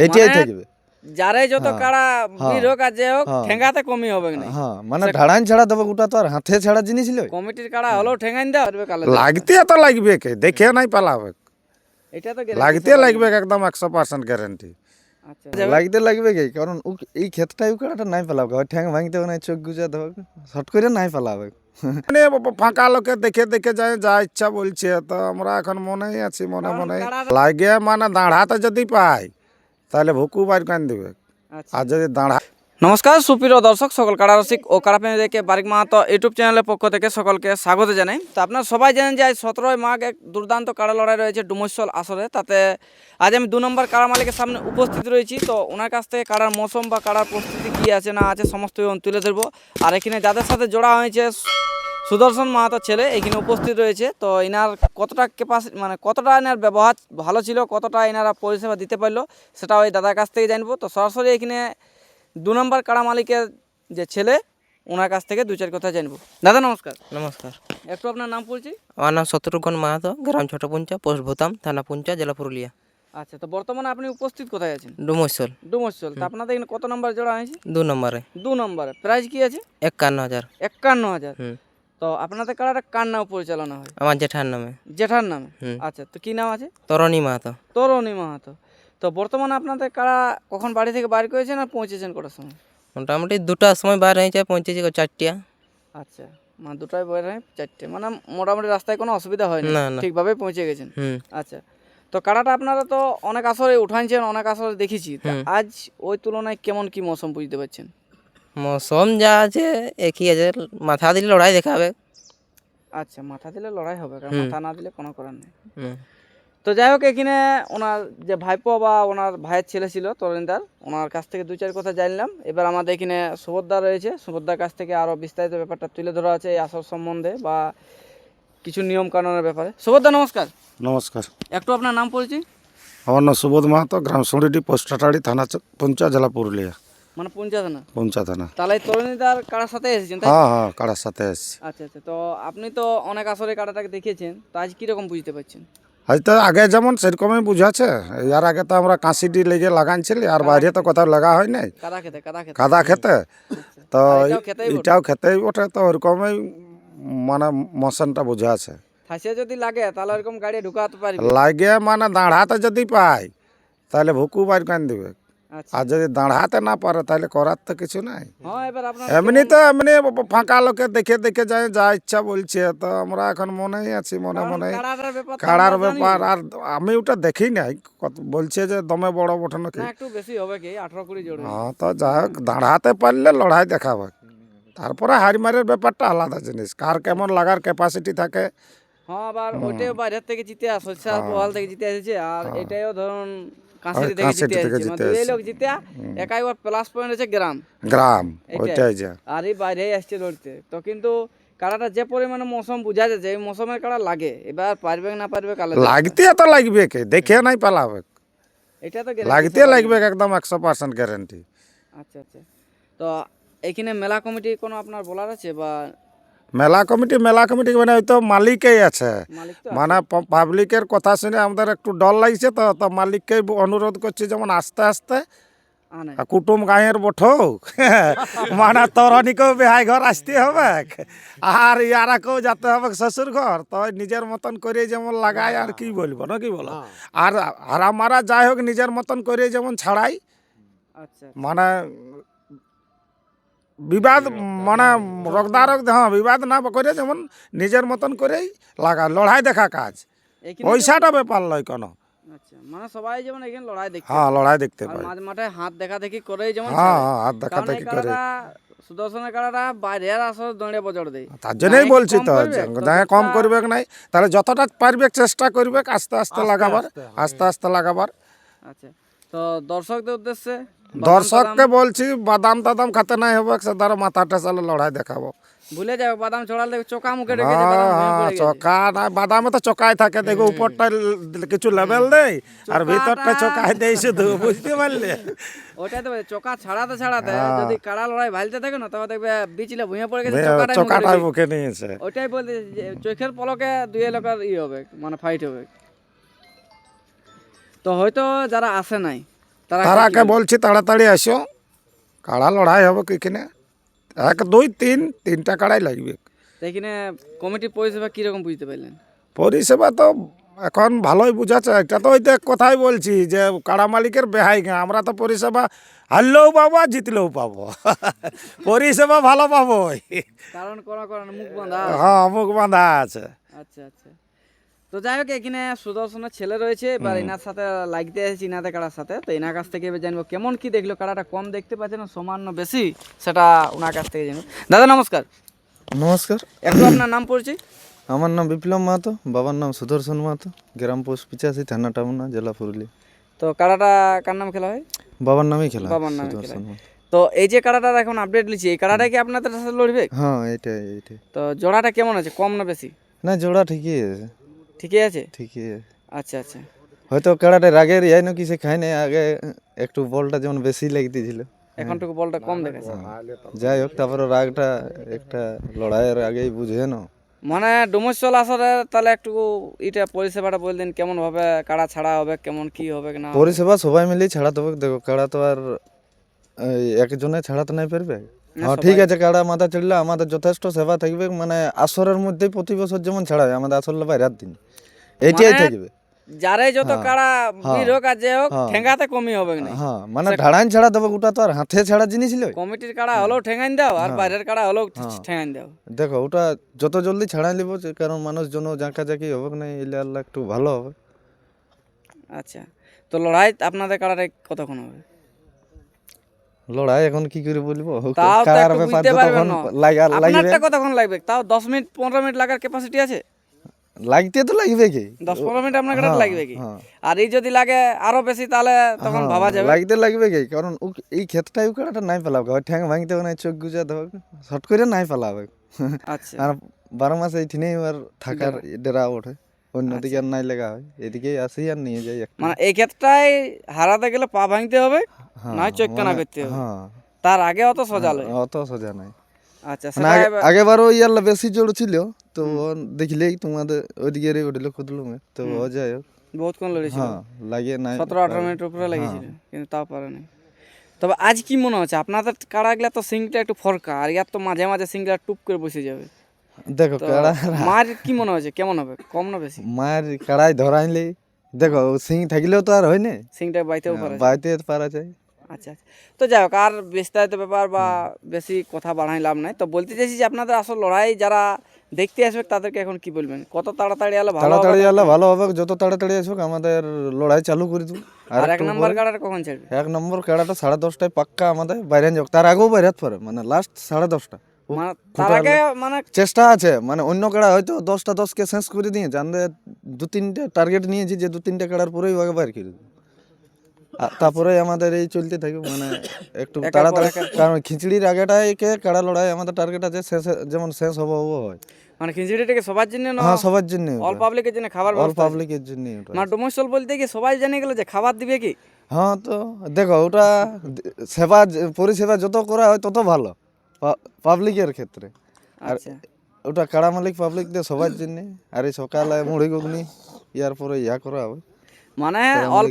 এটাই থাকবে। যারাই যত কাড়া ভিড় হোক আর যে হোক ঠেঙ্গাতে কমই হবে না। হ্যাঁ মানে ঢাড়ান ছাড়া দেবো, ওটা তো আর হাতে ছাড়া জিনিস লই। কমিটির কাড়া হলেও ঠেঙ্গাইন দেওয়া পারবে কালে। লাগতে তো লাগবে কে, দেখে নাই পালাবে। এটা তো লাগতে লাগবে একদম 100% গ্যারান্টি। আচ্ছা লাগতে লাগবে কি, কারণ এই ক্ষেত্রটাই কাড়াটা নাই পালাবে, ঠ্যাং ভাঙতে হবে না, চোখ গুজা দেবে, শর্ট করে নাই পালাবে। মানে ফাঁকা লোকে দেখে দেখে যায়, যা ইচ্ছা বলছে। তো আমরা এখন মনেই আছি, মনে মনে লাগে মানে দাঁড়াতে যদি পাই তাহলে ভুকু বাইর কান দিবে। আর যদি দাঁড়া। নমস্কার সুপ্রিয় দর্শক, সকল কাড়া রসিক ও কাড়াপ্রেমীদেরকে বারিক মাহাতো ইউটিউব চ্যানেলের পক্ষ থেকে সকলকে স্বাগত জানাই। তো আপনারা সবাই জানেন যে আজ 17ই মাঘ এক দুর্দান্ত কাড়া লড়াই রয়েছে ডুমরসল আসরে। তাতে আজ আমি 2 নম্বর কাড়া মালিকের সামনে উপস্থিত রয়েছি। তো ওনার কাছ থেকে কাড়ার মৌসুম বা কাড়ার প্রস্তুতি কী আছে না আছে সমস্ত তুলে ধরবো। আর এখানে যাদের সাথে জোড়া হয়েছে সুদর্শন মাহাতো ছেলে এখানে উপস্থিত রয়েছে। তো এনার কতটা ক্যাপাসিটি মানে কতটা এনার ব্যবহার ভালো ছিল, কতটা এনারা পরিষেবা দিতে পারলো সেটা ওই দাদার কাছ থেকে জানবো। তো সরাসরি এখানে 2 নম্বর কাড়া মালিকের যে ছেলে ওনার কাছ থেকে 2-4 কথা জানবো। দাদা নমস্কার। নমস্কার, একটু আপনার নাম পড়ছি। আমার নাম শত্রুঘ্ন মাহাতো, গ্রাম ছোটপুঞ্চা, পোস্ট ভূতাম, থানা পুঞ্চা, জেলা পুরুলিয়া। আচ্ছা, তো বর্তমানে আপনি উপস্থিত কোথায় আছেন? ডুমরসল ডুমরসল। তো আপনাদের এখানে কত নম্বর জোড়া হয়েছে? 2 নম্বরে 2 নম্বরে। প্রাইস কি আছে? 51,000। 51,000। হুম, তো আপনাদের কাড়াটা কার নামে পরিচালনা হয়? আমার জেঠার নামে। জেঠার নামে। হুম। আচ্ছা, তো কি নাম আছে? তরণী মাহাতো। তরুণী মাহাতো। তো বর্তমানে আপনাদের কাড়া কখন বাড়ি থেকে বাইর করেছেন আর পৌঁছেছেন কটার সময়? মোটামুটি 2টার সময় বার হয়েছে, পৌঁছেছি 4টা। আচ্ছা, মানে 2টায় বের হয় 4টে, মানে মোটামুটি রাস্তায় কোনো অসুবিধা হয় না, না, না। ঠিকভাবে পৌঁছে গেছেন। হুম, আচ্ছা, তো কাড়াটা আপনারা তো অনেক আসরে উঠাইছেন, অনেক আসরে দেখেছি। তা আজ ওই তুলনায় কেমন কি মৌসুম বুঝতে পারছেন? মৌসুম যা আছে একই আছে, মাথা দিলে লড়াই দেখাবে। আচ্ছা, মাথা দিলে লড়াই হবে, কারণ মাথা না দিলে কোনো করার নেই। হুম, তো যাই হোক, এখানে ওনার যে ভাইপো বা ওনার ভাইয়ের ছেলে ছিল তরুণদার, ওনার কাছ থেকে 2-4 কথা জানলাম। এবার আমাদের এখানে সুভদ্রা রয়েছে, সুভদ্রার কাছ থেকে আরও বিস্তারিত ব্যাপারটা তুলে ধরা আছে এই আসর সম্বন্ধে বা কিছু নিয়ম কানুনের ব্যাপারে। সুভদ্রা নমস্কার। নমস্কার, একটু আপনার নাম পড়ছি। আমার নাম সুবোধ মাহাতো, গ্রাম সুঁড়িডি, পোস্ট টাটাড়ি, থানা পুঞ্চা, জেলা পুরুলিয়া। মানে পঞ্চায়েত না? পুঞ্চা থানা। তাহলে তরুণীদার কাড়ার সাথে এসেছেন তাই? হ্যাঁ হ্যাঁ, কাড়ার সাথে এসছি। আচ্ছা আচ্ছা, তো আপনি তো অনেক আসরে কাড়াটাকে দেখিয়েছেন, তো আজ কীরকম বুঝতে পারছেন? আজ তো আগে যেমন সেরকমই বুঝাচ্ছে। এর আগে তো আমরা কাঁসিডি লেগে লাগানছিলি, আর বাইরে তো কোথাও লাগা হয় নাই, কাদা খেতে কাদা খেতে। কাদা খেতে। তো আর এটাও খেতেই বটে। এটাও খেতেই বটে, তো ওরকমই মানে মোশনটা বুঝা আছে। ফাঁসিয়ে যদি লাগে তাহলে এরকম গাড়ি ঢুকাতে পারবে। লাগে মানে দাঁড়াতে যদি পাই তাহলে ভুকু বাইর কান দিবে। আচ্ছা, আর যদি দাঁড়াতে না পারে তাহলে করার তো কিছু নাই। হ্যাঁ, এবার আপনার এমনি তো এমনি ফাঁকা লোকে দেখে দেখে যায়, যা ইচ্ছা বলছে। তো আমরা এখন মনেই আছি, মনে মনে কাড়াটার ব্যাপার তো কাড়ার আমরা জানি। ব্যাপার। আর আমি ওটা দেখি নাই, বলছে যে দমে বড় বটে নাকি। না, একটু বেশি হবে কি 18-20 জোড়ে। হ্যাঁ, তো যাই হোক, দাঁড়াতে পারলে লড়াই দেখাবে। তারপরে হাড়মারের ব্যাপারটা আলাদা জিনিস, কার কেমন লাগার ক্যাপাসিটি থাকে। হ্যাঁ, আবার ওইটাও বাইরের থেকে জিতে সরষা পোহাল থেকে জিতে এসেছে, আর এটাও ধরুন কাঁসারি থেকে কাঁসারি জিতে থেকে এসেছে। জিতে মানে দুই এসেছে। লোক জিতে একাই ওর প্লাস পয়েন্ট আছে গ্রাম। গ্রাম এটাই। ওইটাই যা। আর এই বাইরেই আসছে লড়তে। তো কিন্তু কাড়াটা যে পরিমাণে মৌসুম বুঝা যাচ্ছে, এই মৌসুমের কাড়া লাগে। এবার পারবে না পারবে কালে লাগতে তো লাগবে কে, দেখে নাই পালাবে। এটা তো লাগতে লাগবে একদম 100% গ্যারান্টি। আচ্ছা আচ্ছা, তো এখানে মেলা কমিটি কোনো আপনার বলার আছে বা মেলা কমিটি মানে ওই তো মালিকই আছে। মালিক তো? মানে পাবলিকের কথা শুনে আমাদের একটু ডর লাগছে। তো তো মালিককেই অনুরোধ করছি যেমন আস্তে আস্তে আনে। কুটুম গাঁয়ের বঠোক মানে তরণীকেও বেহাই ঘর আসতে হবে, আর ইয়ারাকেও যেতে হবে শ্বশুর ঘর। তো নিজের মতন করে যেমন লাগায়, আর কি বলবো না, কি বলো। আর হারা মারা যাই হোক নিজের মতন করে যেমন ছাড়াই, আচ্ছা, মানে বিবাদ মানে রগদারগ, হ্যাঁ বিবাদ না করে যেমন নিজের মতন করেই লাগা, লড়াই দেখা কাজ, এখানে পয়সাটা ব্যাপার লয় কোনো। আচ্ছা, মানে সবাই যেমন এখানে লড়াই দেখতে হ্যাঁ, লড়াই দেখতে আর পাই। মাঝ মাঠে হাত দেখা দেখি করেই যেমন হ্যাঁ ছাড়ে। হ্যাঁ, হাত দেখা কারণ এই দেখি করে। কাড়াটা সুদর্শনের কাড়াটা বাইরের আসর দৌড়ে বজড় দেয়। তার জন্যই যাই বলছি কম তো, করবে, যাই কম চেষ্টা- করবে নাই, তাহলে যতটা পারবে চেষ্টা করবে আস্তে আস্তে লাগাবার, আস্তে আস্তে লাগাবার। আচ্ছা, তো দর্শকদের উদ্দেশ্যে দর্শককে বলছি বাদাম টাদাম খাতে নাই হবে, সে দ্বারা মাথা টেসালে লড়াই দেখাবো। ভুলে যাবে বাদাম ছড়াল দেখবে চোখা মুখে রেখেছে, বাদাম ভেঙে পড়ে গেছে। চকা না, বাদামে তো চকাই থাকে, দেখো উপরটা কিছু লেভেল দেয় আর ভিতরটা চকাই দেয় শুধু, বুঝতে পারলে। ওটাই তো বলছি, চোখা ছাড়াতে ছাড়াতে যদি কাড়া লড়াই ভালতে থাকে না, তবে দেখবে বিচলে ভুঁয়ে পড়ে গেছে, চোখাটাই মুখে চকাটাই রেখে- মুখে নিয়েছে। ওটাই বলতে যে চোখের পলকে দুই এলাকার হবে, মানে ফাইট হবে। তো হয়তো যারা আসে নাই তারাকে বলছি তাড়াতাড়ি আসো, কাড়া লড়াই হবে এখানে 1 2 3 3টা কাড়াই লাগবে। তো এখানে কমিটির পরিষেবা কীরকম বুঝতে পারলেন? পরিষেবা তো এখন ভালোই বুঝাচ্ছে, একটা তো ওই তো এক কথাই বলছি যে কাড়া মালিকের বেহাই গা, আমরা তো পরিষেবা হারলেও পাবো আর জিতলেও পাবো পরিষেবা ভালো পাবো। কারণ করার মুখ বাঁধা। হ্যাঁ, মুখ বাঁধা আছে। আচ্ছা আচ্ছা। তো যাই হোক, এখানে সুদর্শনের ছেলে রয়েছে, এবার এনার সাথে লাগতে এসেছি ইনাদের কাড়ার সাথে। তো এনার কাছ থেকে এবার জানবো কেমন কি দেখলো, কাড়াটা কম দেখতে পাচ্ছেন না সামান্য বেশি, সেটা ওনার কাছ থেকে জানবো। দাদা নমস্কার, নমস্কার, একটু আপনার নাম পরিচয়। আমার নাম বিপ্লব মাহাতো, বাবার নাম সুদর্শন মাহাতো, গ্রাম পোস্ট 85, থানা টামনা, জেলা পুরুলিয়া। তো কাড়াটা কার নাম খেলা হয়? বাবার নামেই খেলা, বাবার নামে খেলা সুদর্শন হয়। মাহাতো। তো এই যে কাড়াটার এখন আপডেট লিছি, এই কাড়াটা কি আপনাদের সাথে লড়বে? হ্যাঁ, এইটাই। তো জোড়াটা কেমন আছে, কম না বেশি? না, জোড়া ঠিকই আছে, ঠিকই আছে। ঠিকই আছে। আচ্ছা আচ্ছা। হয়তো কাড়াটা রাগের ইয়াই নাকি সে খায় নাই, আগে একটু বলটা যেমন বেশি লাগতেছিল, এখনটুকু বলটা কম দেখাচ্ছে। যাই হোক তারপরে রাগটা একটা লড়াইয়ের আগেই বুঝে না। মানে ডুমসল আসরে তাহলে একটু এটা পরিষেবাটা বললেন, কেমন ভাবে কাড়া ছাড়া হবে, কেমন কি হবে না? পরিষেবা সবাই মিলেই ছাড়াতে হবে। দেখো কাড়া তো আর একজনে ছাড়াতে নাই পারবে। হ্যাঁ, ঠিক আছে, কাড়া মাথা চড়লে আমাদের যথেষ্ট সেবা থাকবে, মানে আসরের মধ্যেই প্রতি বছর যেমন ছাড়ায় আমাদের আসর বাইরের দিন এইটাই মানে থাকবে। যারে যত কাড়া ভিড় হোক আর যে হোক, হ্যাঁ। ঠেঙ্গাতে কমই হবে না। হ্যাঁ, মানে ঢাড়াইন ছাড়া দেবো, ওটা তো আর হাতে ছাড়া জিনিস ছিল। কমিটির কাড়া হলেও ঠেঙ্গাইন দাও, আর বাইরের কাড়া হলেও ঠেঙ্গাইন দাও। দেখো ওটা যত জলদি ছাড়াই নিব, কারণ মানুষজন জাঁকাজাকি হবে না, এলে আল্লাহ একটু ভালো হবে। আচ্ছা, তো লড়াই আপনাদের কাড়াটা কতক্ষণ হবে? লড়াই এখন কি করে বলবো, তাও তো কার একটু ব্যাপার, বুঝতে পারবেন যতক্ষণ না। লাগবে আপনারটা কতক্ষণ লাগবে? তাও 10 মিনিট 15 মিনিট লাগার ক্যাপাসিটি আছে? লাগতে তো লাগবে কি, 10-15 মিনিট আপনার কাড়াটা লাগবে কি? হ্যাঁ। আর এই যদি লাগে আরো বেশি, তাহলে তখন হ্যাঁ, ভাবা যাবে। লাগবে কি, কারণ এই ক্ষেত্রটাই কাড়াটা নাই পেলাবে, ঠ্যাং ভাঙতে হবে না, চোখ গুজাতে হবে, শর্ট করে নাই পেলাবে। আচ্ছা আর 12 মাস এইখানেই আর থাকার ডেরা ওঠে, অন্যদিকে আর নাই লেগা হয়, এদিকেই আসি আর নিয়ে যাই একটা। মানে এই ক্ষেত্রটায় হারাতে গেলে পা ভাঙতে হবে, হ্যাঁ, নয় চোখ কানা করতে হবে। হ্যাঁ, তার আগে অত সোজা লয়। অত সোজা নাই। আচ্ছা, মানে সেটা আগেবারও ইয়াল্লা বেশি জোর ছিল, তো ও দেখলেই তোমাদের ওইদিকে উঠলো খুদলুমে, তো ও যাই হোক। বহুতক্ষণ লড়েছিল, হ্যাঁ, লাগে নাই 17-18 মিনিট উপরে লেগেছিল, কিন্তু তাও পারে নাই। তবে আজ কি মনে হচ্ছে আপনাদের কাড়াগুলা তো সিংটা একটু ফরকা, আর ইয়ার তো মাঝে মাঝে সিংটা টুপ করে বসে যাবে। দেখো তো কাড়া মার কি মনে হচ্ছে, কেমন হবে, কম না বেশি? মায়ের কাড়াই ধরাইলে, দেখো সিং থাকলেও তো আর হয় না, সিংটা বাইতেও পারে। বাইতে পারা যায়। আচ্ছা আচ্ছা। তো যাই হোক, আর বিস্তারিত ব্যাপার বা বেশি কথা বাড়াই লাভ নাই। তো বলতে চাইছি যে আপনাদের আসল লড়াই যারা দেখতে আসবে তাদেরকে এখন কি বলবেন, কত তাড়াতাড়ি এলে ভালো হবে? তাড়াতাড়ি এলে ভালো হবে, যত তাড়াতাড়ি আসুক আমাদের লড়াই চালু করে দেবো। আর 1 নম্বর কাড়াটা কখন ছাড়বে? 1 নম্বর কাড়াটা 10:30টায় পাক্কা আমাদের বাইরে যাক, তার আগেও বাইরে পারে, মানে লাস্ট 10:30টা। মানে তার আগে মানে চেষ্টা আছে, মানে অন্য কাড়া হয়তো 10টা 10কে শেষ করে দিয়ে জানলে 2-3টে টার্গেট নিয়েছি, যে 2-3টে কাড়ার পরেই আগে বাইর করে দেবো। তারপরে আমাদের এই চলতে থাকবে, মানে একটু তাড়াতাড়ি, কারণ খিচড়ির আগেটাই কে কাড়া লড়াই আমাদের টার্গেট আছে, শেষে যেমন শেষ হবো হয়। মানে খিচুড়িটাকে সবার জন্য না, হ্যাঁ, সবার জন্য, অল পাবলিকের জন্য খাবার অল ব্যবস্থা আছে? পাবলিকের জন্য ওটা। মানে ডোমসল বলতে কি সবাই জেনে গেল যে খাবার দিবে কি? হ্যাঁ, তো দেখো ওটা সেবা পরিষেবা যত করা হয় তত ভালো পাবলিকের ক্ষেত্রে। আর আচ্ছা ওটা কাড়া মালিক পাবলিকদের সবার জন্য। আর এই সকালে মুড়ি ঘুগনি, ইয়ার পরে ইয়া করা হবে। মানে অল